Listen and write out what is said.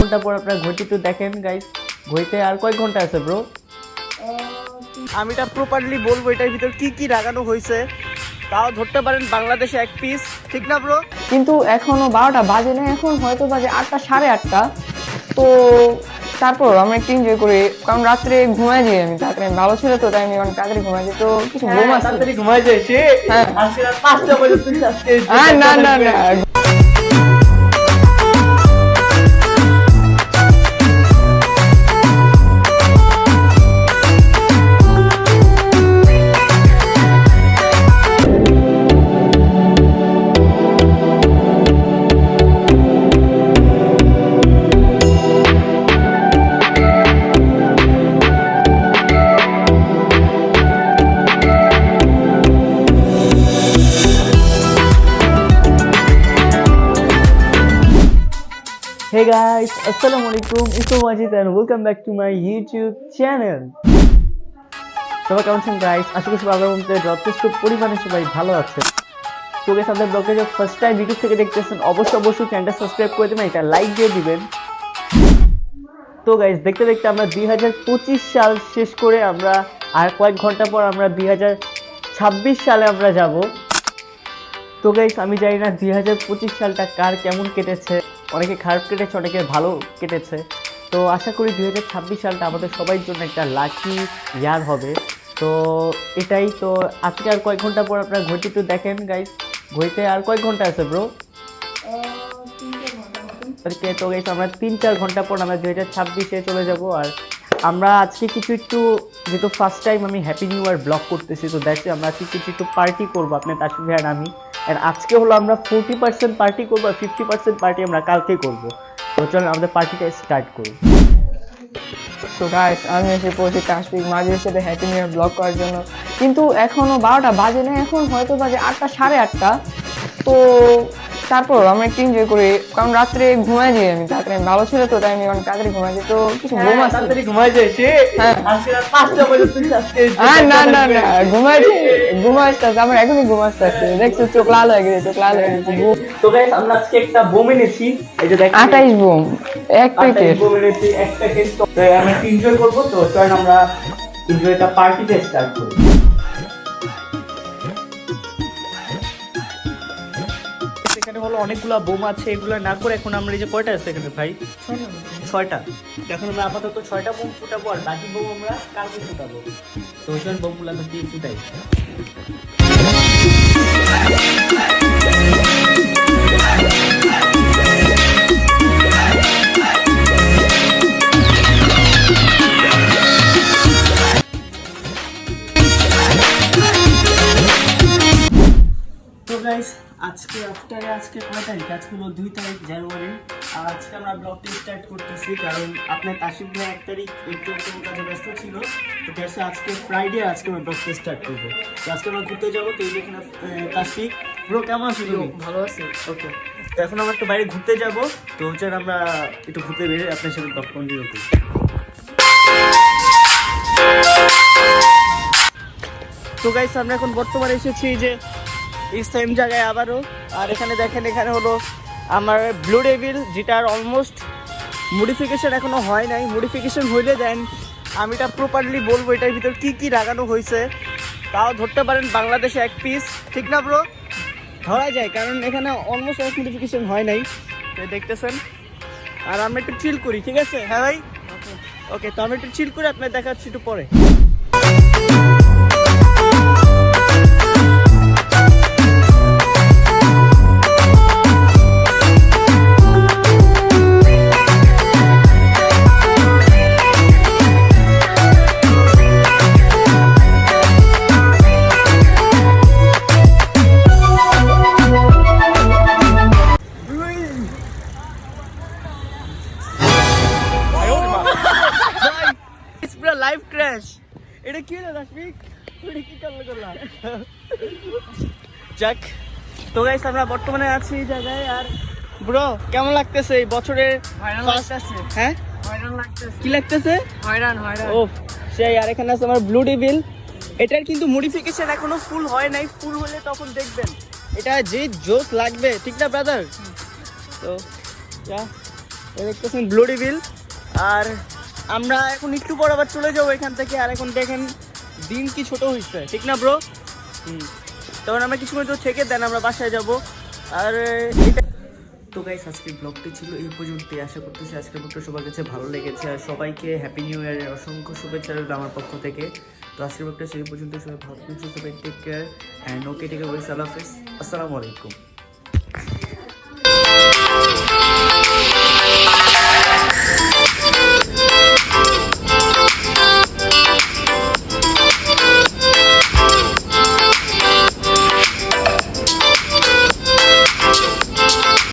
ঘন্টা পর আপনার ঘড়িতে একটু দেখেন গাইস, ঘড়িতে আর কয়েক ঘন্টা আছে ব্রো? আমি এটা প্রপারলি বলবো এটার ভিতর কি কি লাগানো হয়েছে, তাও ধরতে পারেন বাংলাদেশে এক পিস, ঠিক না ব্রো? কিন্তু এখনো 12টা বাজে না, এখন হয়তো বাজে 8টা, 8:30। তো তারপর আমরা একটু এনজয় করি, কারণ রাত্রে ঘুমাই যাই আমি তাড়াতাড়ি, ভালো ছিল তো তাই আমি অনেক তাড়াতাড়ি ঘুমাই যাই, তো কিছু ঘুম আসছে। তাড়াতাড়ি ঘুমায় যায় সে। হ্যাঁ। আজকে রাত 5টা পর্যন্ত আসছে। না না না, Hey guys, Assalamualaikum, it's Majid and welcome back to my YouTube channel. সবাই কেমন আছেন গাইস? আশা করি সবাই মধ্যে যথেষ্ট পরিমাণে সবাই ভালো আছে। তো গাইস, আপনাদের ব্লগে যে ফার্স্ট টাইম ইউটিউব থেকে দেখতেছেন অবশ্যই চ্যানেলটা সাবস্ক্রাইব করে দেবেন, এটা লাইক দিয়ে দিবেন। তো গাইস, দেখতে দেখতে আমরা 2025 সাল শেষ করে আমরা আর কয়েক ঘন্টা পর আমরা 2026 সালে আমরা যাব। তো গাইস, আমি জানি না 2025 সালটা কার কেমন কেটেছে, অনেকে খারাপ কেটেছে, অনেকে ভালো কেটেছে। তো আশা করি 2026 সালটা আমাদের সবার জন্য একটা লাকি ইয়ার হবে। তো এটাই তো, আজকে আর কয়েক ঘন্টা পর আপনার ঘড়িতে একটু দেখেন গাইস, ঘড়িতে আর কয়েক ঘন্টা আছে ব্রো? ওকে, তো গাইস আমরা 3-4 ঘন্টা পর আমরা 2026-এ চলে যাব। আর আমরা আজকে কিছু একটু, যেহেতু ফার্স্ট টাইম আমি হ্যাপি নিউ ইয়ার ব্লগ করতেছি, তো দেখছি আমরা আজকে কিছু একটু পার্টি করবো, আপনার তাসফিক ভাই আর আমি। আর আজকে হলো আমরা 40% পার্টি করবো আর 50% পার্টি আমরা কালকে করবো। তো চলেন আমাদের পার্টিটা স্টার্ট করি। তো গাইস, আমি এসে পৌঁছে তাসফিক মাঝির সাথে হ্যাপি নিউ ইয়ার ব্লগ করার জন্য, কিন্তু এখনো 12টা বাজে না, এখন হয়তো বাজে 8টা, 8:30। তো তারপর আমরা একটু এনজয় করি, কারণ রাত্রে ঘুমাই যাই আমি তাড়াতাড়ি, ভালো ছিল তো তাই আমি অনেক তাড়াতাড়ি ঘুমাই যাই, তো কিছু ঘুম আসছে। তাড়াতাড়ি ঘুমায় যায় সে। হ্যাঁ। আজকে রাত 5টা পর্যন্ত আসছে। না না না, ঘুম আসতেছে, আমার এখনই ঘুম আসতেছে, দেখছো চোখ লাল হয়ে গেছে, চোখ লাল হয়ে গেছে। তো গাইস, আমরা আজকে একটা বোম এনেছি, এই যে দেখেন 28 বোম, এক প্যাকেট। বোম এনেছি, এক প্যাকেট। তো আমরা এনজয় করবো, তো চলেন আমরা এনজয়টা পার্টিতে স্টার্ট করি। এখানে হলো অনেকগুলা বোম আছে, এগুলো না করে এখন আমরা এই যে কয়টা আছে এখানে ভাই? 6টা। এখন আমরা আপাতত 6টা বোম ফুটাবো, আর বাকি বোম আমরা কালকে ফুটাবো। তো ওই জন্য বোমগুলো আমরা দিয়ে ফুটাই। তো গাইস, আজকে আজকে কয় তারিখ? আজকে হলো 2 তারিখ জানুয়ারি। আর আজকে আমরা ব্লগটি স্টার্ট করতেছি, কারণ আপনার তাসফিক ভাই 1 তারিখ একটু কোনো কাজে ব্যস্ত ছিল, তো তার আজকে ফ্রাইডে, আজকে আমরা ব্লগটি স্টার্ট করবো। তো আজকে আমরা ঘুরতে যাবো, তো এই যেখানে তাসফিক ব্রো, কেমন আছো তুমি? ভালো আছে। ওকে, তো এখন আমরা একটু বাইরে ঘুরতে যাবো, তো হচ্ছে আমরা একটু ঘুরতে বেরিয়ে আপনার সাথে ব্লগ কন্টিনিউ করি। তো গাইস, আমরা এখন বর্তমানে এসেছি যে এই সেম জায়গায় আবারও। আর এখানে দেখেন, এখানে হলো আমার ব্লু ডেভিল, যেটার অলমোস্ট মডিফিকেশন এখনো হয় নাই। মডিফিকেশন হইলে দেন আমি এটা প্রপারলি বলবো এটার ভিতর কি কি লাগানো হয়েছে, তাও ধরতে পারেন বাংলাদেশে এক পিস, ঠিক না ব্রো? ধরা যায়, কারণ এখানে অলমোস্ট এক মডিফিকেশন হয় নাই, তো দেখতেছেন। আর আমরা একটু চিল করি, ঠিক আছে? হ্যাঁ ভাই, ওকে। তো আমরা একটু চিল করে আপনার দেখাচ্ছি একটু পরে। লাইভ ক্র্যাশ, এটা কি হলো তাসফিক? তুই কি করলা? যাক, তো গাইস আমরা বর্তমানে আছি এই জায়গায়। আর ব্রো, কেমন লাগতেছে এই বছরের ফার্স্ট? হ্যাঁ, কি লাগতেছে? হয়রান। ও সেই। আর এখানে আছে আমার ব্লু ডেভিল, এটার কিন্তু মডিফিকেশন এখনো ফুল হয় নাই, ফুল হলে তখন দেখবেন এটা যে জোস লাগবে, ঠিক না ব্রাদার? তো এই দেখতেছেন ব্লুডি বিল। আর আমরা এখন একটু পর আবার চলে যাবো এখান থেকে। আর এখন দেখেন দিন কি ছোট হয়েছে, ঠিক না ব্রো? তখন আমরা কিছু তো থেকে দেন আমরা বাসায় যাব। আর এটা তো গাইস আজকের ব্লগটি ছিল এই পর্যন্তই। আশা করতেছি আজকের ব্লগটা সবার কাছে ভালো লেগেছে। আর সবাইকে হ্যাপি নিউ ইয়ারের অসংখ্য শুভেচ্ছা রইল আমার পক্ষ থেকে। তো আজকের ব্লগটা সেই পর্যন্ত। সবাই ভালো থাকবেন, সুস্থ থাকবেন, take care and okay, take care, Allah হাফেজ, আসসালামু আলাইকুম।